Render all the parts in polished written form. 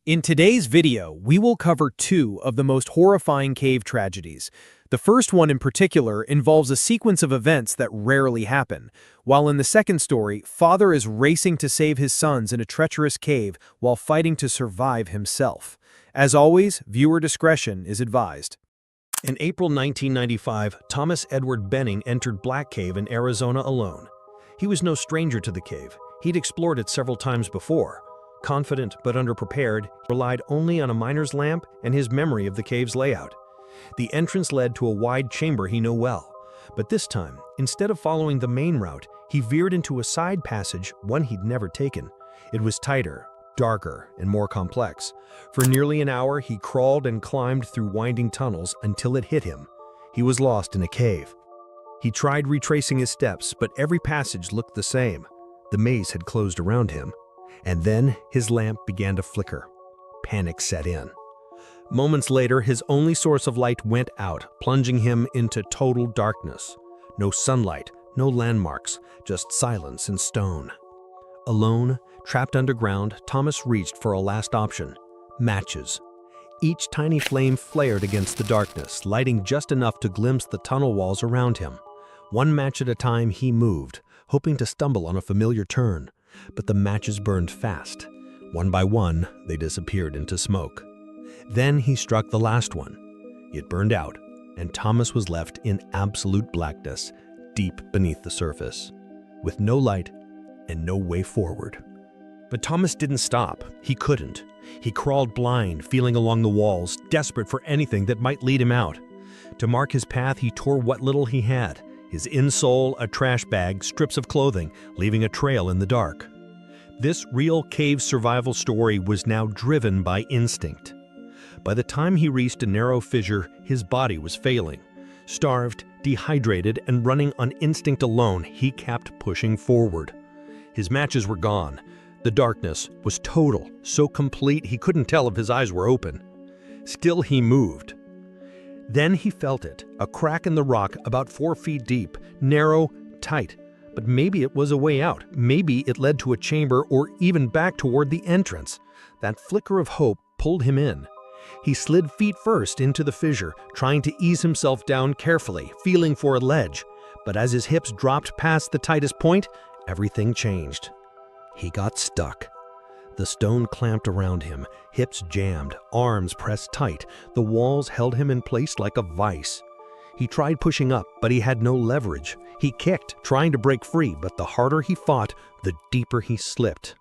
In today's video, we will cover two of the most horrifying cave tragedies. The first one in particular involves a sequence of events that rarely happen, while in the second story, father is racing to save his sons in a treacherous cave while fighting to survive himself. As always, viewer discretion is advised. In April 1995, Thomas Edward Benning entered Black Cave in Arizona alone. He was no stranger to the cave. He'd explored it several times before. Confident but underprepared, he relied only on a miner's lamp and his memory of the cave's layout. The entrance led to a wide chamber he knew well, but this time, instead of following the main route, he veered into a side passage, one he'd never taken. It was tighter, darker, and more complex. For nearly an hour, he crawled and climbed through winding tunnels until it hit him. He was lost in a cave. He tried retracing his steps, but every passage looked the same. The maze had closed around him. And then his lamp began to flicker. Panic set in. Moments later, his only source of light went out, plunging him into total darkness. No sunlight, no landmarks, just silence and stone. Alone, trapped underground, Thomas reached for a last option: matches. Each tiny flame flared against the darkness, lighting just enough to glimpse the tunnel walls around him. One match at a time, he moved, hoping to stumble on a familiar turn. But the matches burned fast. One by one, they disappeared into smoke. Then he struck the last one. It burned out, and Thomas was left in absolute blackness, deep beneath the surface, with no light and no way forward. But Thomas didn't stop. He couldn't. He crawled blind, feeling along the walls, desperate for anything that might lead him out. To mark his path, he tore what little he had. His insole, a trash bag, strips of clothing, leaving a trail in the dark. This real cave survival story was now driven by instinct. By the time he reached a narrow fissure, his body was failing. Starved, dehydrated, and running on instinct alone, he kept pushing forward. His matches were gone. The darkness was total, so complete he couldn't tell if his eyes were open. Still he moved. Then he felt it, a crack in the rock about 4 feet deep, narrow, tight. But maybe it was a way out. Maybe it led to a chamber or even back toward the entrance. That flicker of hope pulled him in. He slid feet first into the fissure, trying to ease himself down carefully, feeling for a ledge. But as his hips dropped past the tightest point, everything changed. He got stuck. The stone clamped around him, hips jammed, arms pressed tight. The walls held him in place like a vice. He tried pushing up, but he had no leverage. He kicked, trying to break free, but the harder he fought, the deeper he slipped.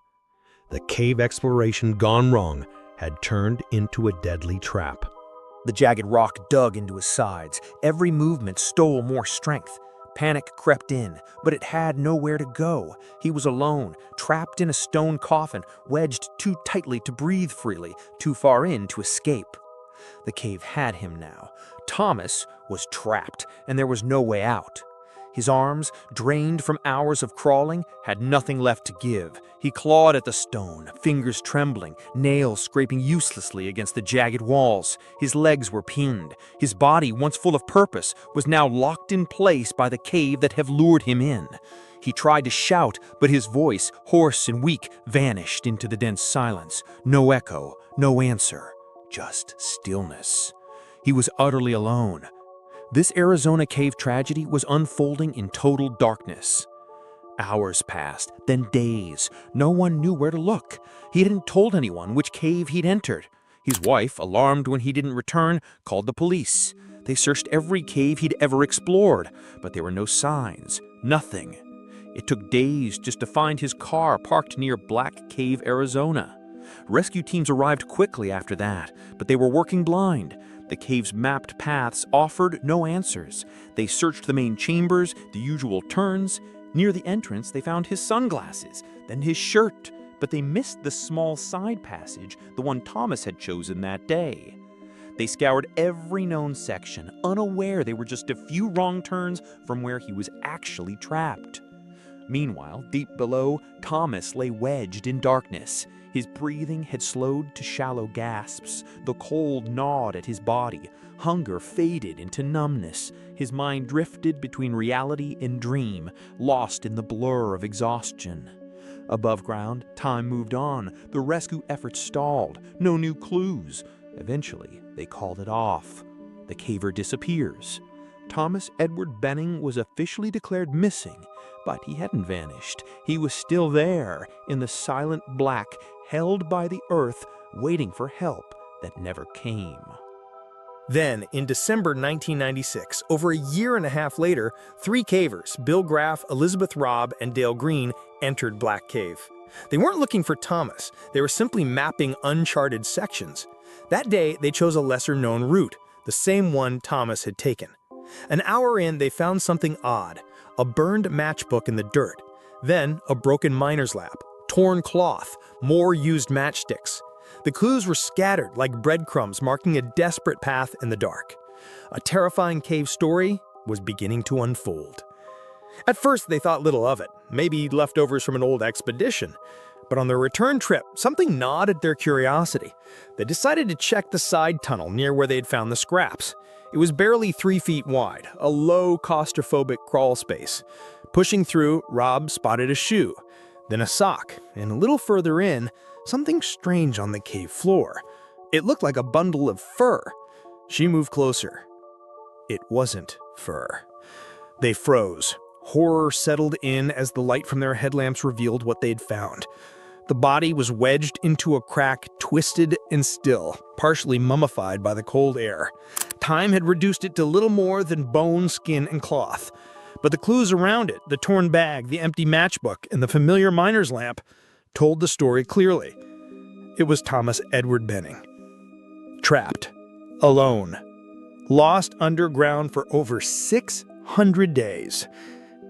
The cave exploration gone wrong had turned into a deadly trap. The jagged rock dug into his sides. Every movement stole more strength. Panic crept in, but it had nowhere to go. He was alone, trapped in a stone coffin, wedged too tightly to breathe freely, too far in to escape. The cave had him now. Thomas was trapped, and there was no way out. His arms, drained from hours of crawling, had nothing left to give. He clawed at the stone, fingers trembling, nails scraping uselessly against the jagged walls. His legs were pinned. His body, once full of purpose, was now locked in place by the cave that had lured him in. He tried to shout, but his voice, hoarse and weak, vanished into the dense silence. No echo, no answer, just stillness. He was utterly alone. This Arizona cave tragedy was unfolding in total darkness. Hours passed, then days. No one knew where to look. He hadn't told anyone which cave he'd entered. His wife, alarmed when he didn't return, called the police. They searched every cave he'd ever explored, but there were no signs, nothing. It took days just to find his car parked near Black Cave, Arizona. Rescue teams arrived quickly after that, but they were working blind. The cave's mapped paths offered no answers. They searched the main chambers, the usual turns. Near the entrance, they found his sunglasses, then his shirt, but they missed the small side passage, the one Thomas had chosen that day. They scoured every known section, unaware they were just a few wrong turns from where he was actually trapped. Meanwhile, deep below, Thomas lay wedged in darkness. His breathing had slowed to shallow gasps. The cold gnawed at his body. Hunger faded into numbness. His mind drifted between reality and dream, lost in the blur of exhaustion. Above ground, time moved on. The rescue efforts stalled. No new clues. Eventually, they called it off. The caver disappears. Thomas Edward Benning was officially declared missing, but he hadn't vanished. He was still there, in the silent black, held by the earth, waiting for help that never came. Then, in December 1996, over a year and a half later, 3 cavers, Bill Graff, Elizabeth Robb, and Dale Green, entered Black Cave. They weren't looking for Thomas, they were simply mapping uncharted sections. That day, they chose a lesser-known route, the same one Thomas had taken. An hour in, they found something odd, a burned matchbook in the dirt, then a broken miner's lamp, torn cloth, more used matchsticks. The clues were scattered like breadcrumbs marking a desperate path in the dark. A terrifying cave story was beginning to unfold. At first, they thought little of it, maybe leftovers from an old expedition. But on their return trip, something gnawed at their curiosity. They decided to check the side tunnel near where they'd found the scraps. It was barely 3 feet wide, a low, claustrophobic crawl space. Pushing through, Rob spotted a shoe, then a sock, and a little further in, something strange on the cave floor. It looked like a bundle of fur. She moved closer. It wasn't fur. They froze. Horror settled in as the light from their headlamps revealed what they'd found. The body was wedged into a crack, twisted and still, partially mummified by the cold air. Time had reduced it to little more than bone, skin, and cloth. But the clues around it, the torn bag, the empty matchbook, and the familiar miner's lamp, told the story clearly. It was Thomas Edward Benning. Trapped. Alone. Lost underground for over 600 days.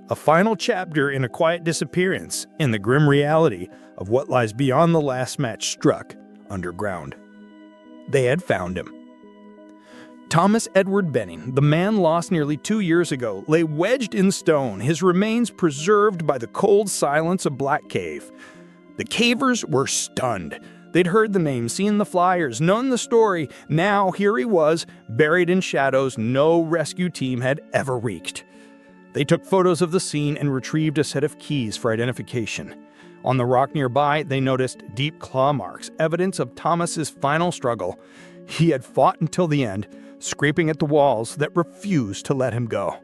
A final chapter in a quiet disappearance and the grim reality of what lies beyond the last match struck underground. They had found him. Thomas Edward Benning, the man lost nearly 2 years ago, lay wedged in stone, his remains preserved by the cold silence of Black Cave. The cavers were stunned. They'd heard the name, seen the flyers, known the story. Now here he was, buried in shadows no rescue team had ever reached. They took photos of the scene and retrieved a set of keys for identification. On the rock nearby, they noticed deep claw marks, evidence of Thomas's final struggle. He had fought until the end, scraping at the walls that refused to let him go.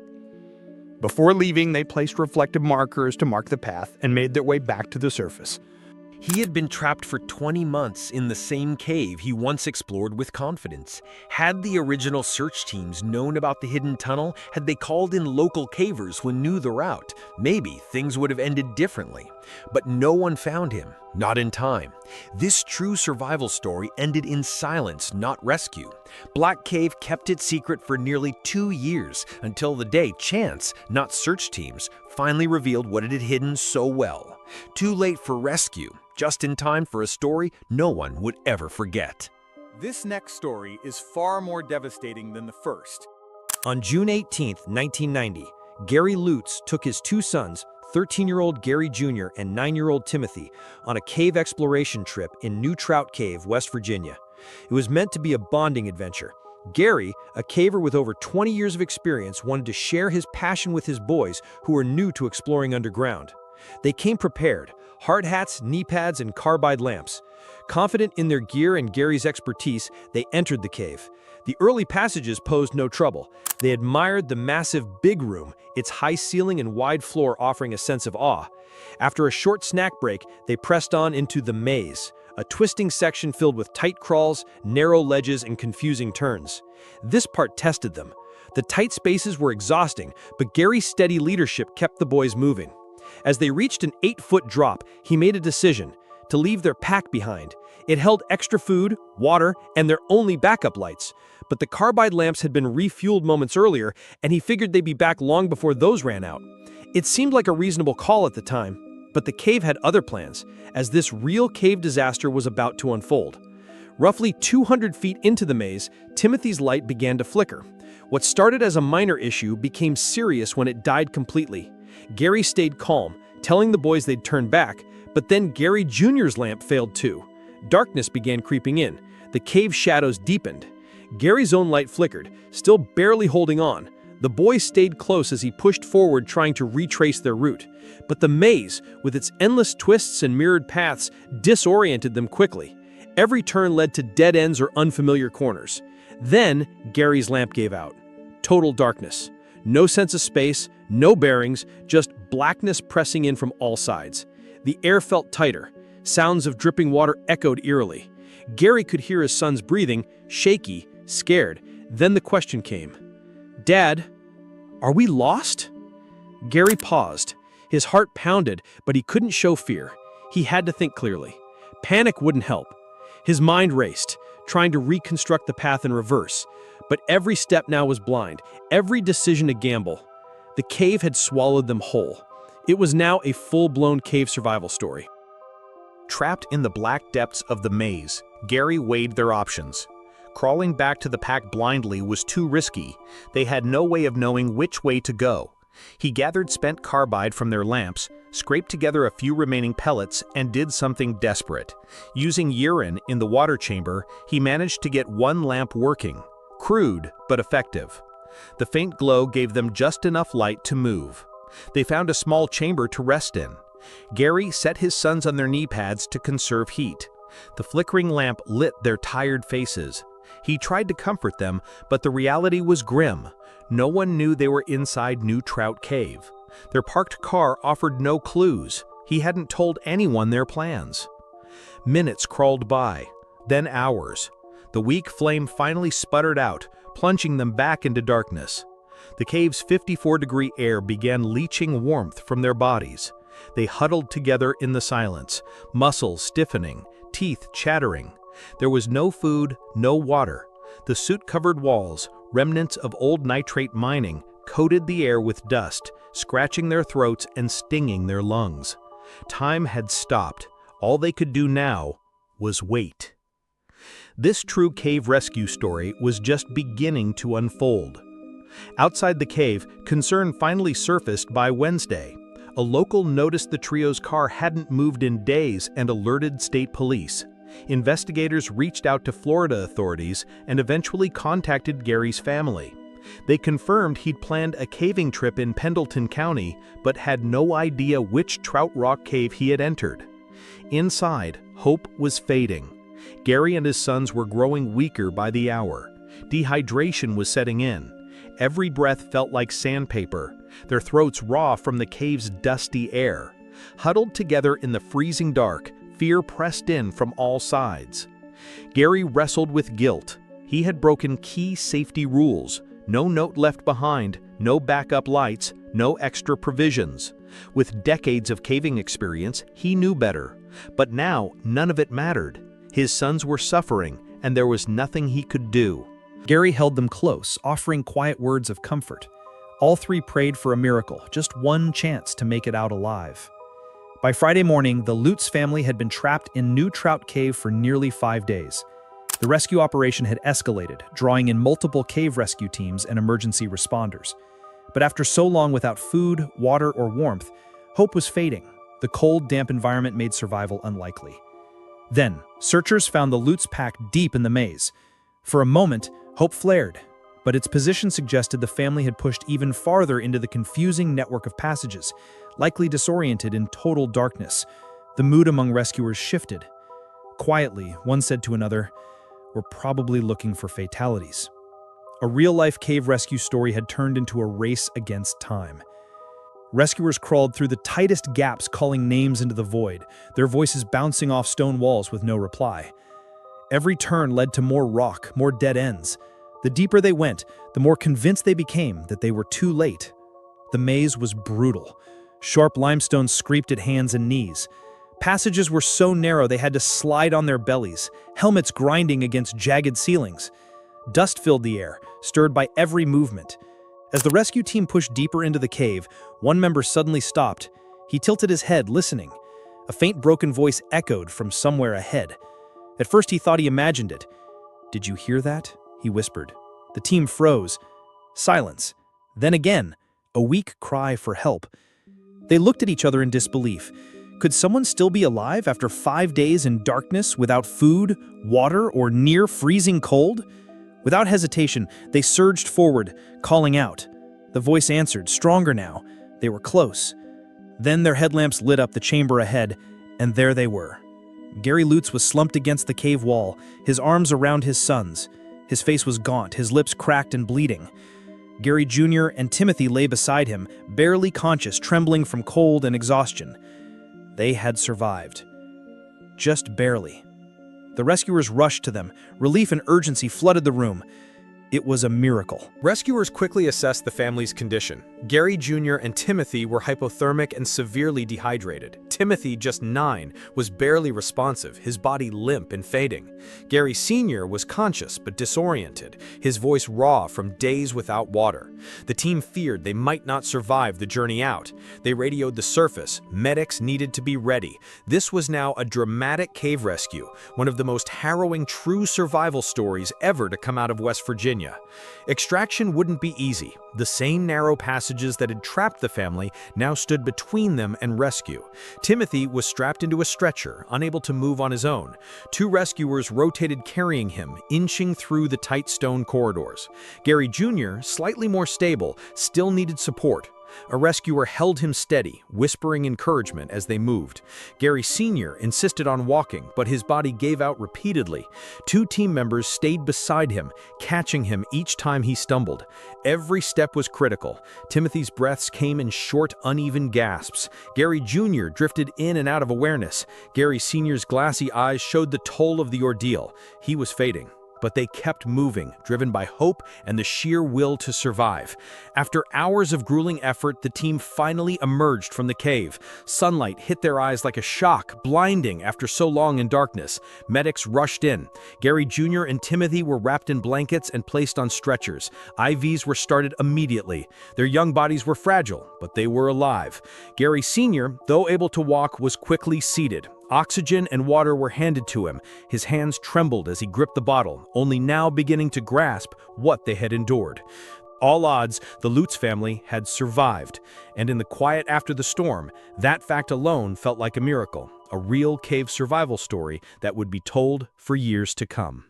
Before leaving, they placed reflective markers to mark the path and made their way back to the surface. He had been trapped for 20 months in the same cave he once explored with confidence. Had the original search teams known about the hidden tunnel, had they called in local cavers who knew the route, maybe things would have ended differently. But no one found him, not in time. This true survival story ended in silence, not rescue. Black Cave kept its secret for nearly 2 years, until the day chance, not search teams, finally revealed what it had hidden so well. Too late for rescue, just in time for a story no one would ever forget. This next story is far more devastating than the first. On June 18, 1990, Gary Lutz took his 2 sons, 13-year-old Gary Jr. and 9-year-old Timothy, on a cave exploration trip in New Trout Cave, West Virginia. It was meant to be a bonding adventure. Gary, a caver with over 20 years of experience, wanted to share his passion with his boys who were new to exploring underground. They came prepared, hard hats, knee pads, and carbide lamps. Confident in their gear and Gary's expertise, they entered the cave. The early passages posed no trouble. They admired the massive big room, its high ceiling and wide floor offering a sense of awe. After a short snack break, they pressed on into the maze, a twisting section filled with tight crawls, narrow ledges, and confusing turns. This part tested them. The tight spaces were exhausting, but Gary's steady leadership kept the boys moving. As they reached an 8-foot drop, he made a decision to leave their pack behind. It held extra food, water, and their only backup lights. But the carbide lamps had been refueled moments earlier, and he figured they'd be back long before those ran out. It seemed like a reasonable call at the time, but the cave had other plans, as this real cave disaster was about to unfold. Roughly 200 feet into the maze, Timothy's light began to flicker. What started as a minor issue became serious when it died completely. Gary stayed calm, telling the boys they'd turn back, but then Gary Jr.'s lamp failed too. Darkness began creeping in. The cave shadows deepened. Gary's own light flickered, still barely holding on. The boy stayed close as he pushed forward trying to retrace their route. But the maze, with its endless twists and mirrored paths, disoriented them quickly. Every turn led to dead ends or unfamiliar corners. Then, Gary's lamp gave out. Total darkness. No sense of space, no bearings, just blackness pressing in from all sides. The air felt tighter. Sounds of dripping water echoed eerily. Gary could hear his son's breathing, shaky, scared. Then the question came. "Dad, are we lost?" Gary paused. His heart pounded, but he couldn't show fear. He had to think clearly. Panic wouldn't help. His mind raced, trying to reconstruct the path in reverse. But every step now was blind, every decision a gamble. The cave had swallowed them whole. It was now a full-blown cave survival story. Trapped in the black depths of the maze, Gary weighed their options. Crawling back to the pack blindly was too risky. They had no way of knowing which way to go. He gathered spent carbide from their lamps, scraped together a few remaining pellets, and did something desperate. Using urine in the water chamber, he managed to get one lamp working. Crude, but effective. The faint glow gave them just enough light to move. They found a small chamber to rest in. Gary set his sons on their knee pads to conserve heat. The flickering lamp lit their tired faces. He tried to comfort them, but the reality was grim. No one knew they were inside New Trout Cave. Their parked car offered no clues. He hadn't told anyone their plans. Minutes crawled by, then hours. The weak flame finally sputtered out, plunging them back into darkness. The cave's 54-degree air began leaching warmth from their bodies. They huddled together in the silence, muscles stiffening, teeth chattering. There was no food, no water. The soot-covered walls, remnants of old nitrate mining, coated the air with dust, scratching their throats and stinging their lungs. Time had stopped. All they could do now was wait. This true cave rescue story was just beginning to unfold. Outside the cave, concern finally surfaced by Wednesday. A local noticed the trio's car hadn't moved in days and alerted state police. Investigators reached out to Florida authorities and eventually contacted Gary's family. They confirmed he'd planned a caving trip in Pendleton County, but had no idea which Trout Rock cave he had entered. Inside, hope was fading. Gary and his sons were growing weaker by the hour. Dehydration was setting in. Every breath felt like sandpaper, their throats raw from the cave's dusty air. Huddled together in the freezing dark, fear pressed in from all sides. Gary wrestled with guilt. He had broken key safety rules. No note left behind, no backup lights, no extra provisions. With decades of caving experience, he knew better. But now, none of it mattered. His sons were suffering, and there was nothing he could do. Gary held them close, offering quiet words of comfort. All three prayed for a miracle, just one chance to make it out alive. By Friday morning, the Lutz family had been trapped in New Trout Cave for nearly 5 days. The rescue operation had escalated, drawing in multiple cave rescue teams and emergency responders. But after so long without food, water, or warmth, hope was fading. The cold, damp environment made survival unlikely. Then, searchers found the Lutz pack deep in the maze. For a moment, hope flared, but its position suggested the family had pushed even farther into the confusing network of passages, likely disoriented in total darkness. The mood among rescuers shifted. Quietly, one said to another, "We're probably looking for fatalities." A real-life cave rescue story had turned into a race against time. Rescuers crawled through the tightest gaps, calling names into the void, their voices bouncing off stone walls with no reply. Every turn led to more rock, more dead ends. The deeper they went, the more convinced they became that they were too late. The maze was brutal. Sharp limestone scraped at hands and knees. Passages were so narrow they had to slide on their bellies, helmets grinding against jagged ceilings. Dust filled the air, stirred by every movement. As the rescue team pushed deeper into the cave, one member suddenly stopped. He tilted his head, listening. A faint broken voice echoed from somewhere ahead. At first he thought he imagined it. "Did you hear that?" he whispered. The team froze. Silence. Then again, a weak cry for help. They looked at each other in disbelief. Could someone still be alive after 5 days in darkness without food, water, or near freezing cold? Without hesitation, they surged forward, calling out. The voice answered, stronger now. They were close. Then their headlamps lit up the chamber ahead, and there they were. Gary Lutz was slumped against the cave wall, his arms around his sons. His face was gaunt, his lips cracked and bleeding. Gary Jr. and Timothy lay beside him, barely conscious, trembling from cold and exhaustion. They had survived. Just barely. The rescuers rushed to them. Relief and urgency flooded the room. It was a miracle. Rescuers quickly assessed the family's condition. Gary Jr. and Timothy were hypothermic and severely dehydrated. Timothy, just 9, was barely responsive, his body limp and fading. Gary Sr. was conscious but disoriented, his voice raw from days without water. The team feared they might not survive the journey out. They radioed the surface. Medics needed to be ready. This was now a dramatic cave rescue, one of the most harrowing true survival stories ever to come out of West Virginia. Extraction wouldn't be easy. The same narrow passages that had trapped the family now stood between them and rescue. Timothy was strapped into a stretcher, unable to move on his own. 2 rescuers rotated carrying him, inching through the tight stone corridors. Gary Jr., slightly more stable, still needed support. A rescuer held him steady, whispering encouragement as they moved. Gary Sr. insisted on walking, but his body gave out repeatedly. 2 team members stayed beside him, catching him each time he stumbled. Every step was critical. Timothy's breaths came in short, uneven gasps. Gary Jr. drifted in and out of awareness. Gary Sr.'s glassy eyes showed the toll of the ordeal. He was fading. But they kept moving, driven by hope and the sheer will to survive. After hours of grueling effort, the team finally emerged from the cave. Sunlight hit their eyes like a shock, blinding after so long in darkness. Medics rushed in. Gary Jr. and Timothy were wrapped in blankets and placed on stretchers. IVs were started immediately. Their young bodies were fragile, but they were alive. Gary Sr., though able to walk, was quickly seated. Oxygen and water were handed to him. His hands trembled as he gripped the bottle, only now beginning to grasp what they had endured. All odds, the Lutz family had survived, and in the quiet after the storm, that fact alone felt like a miracle, a real cave survival story that would be told for years to come.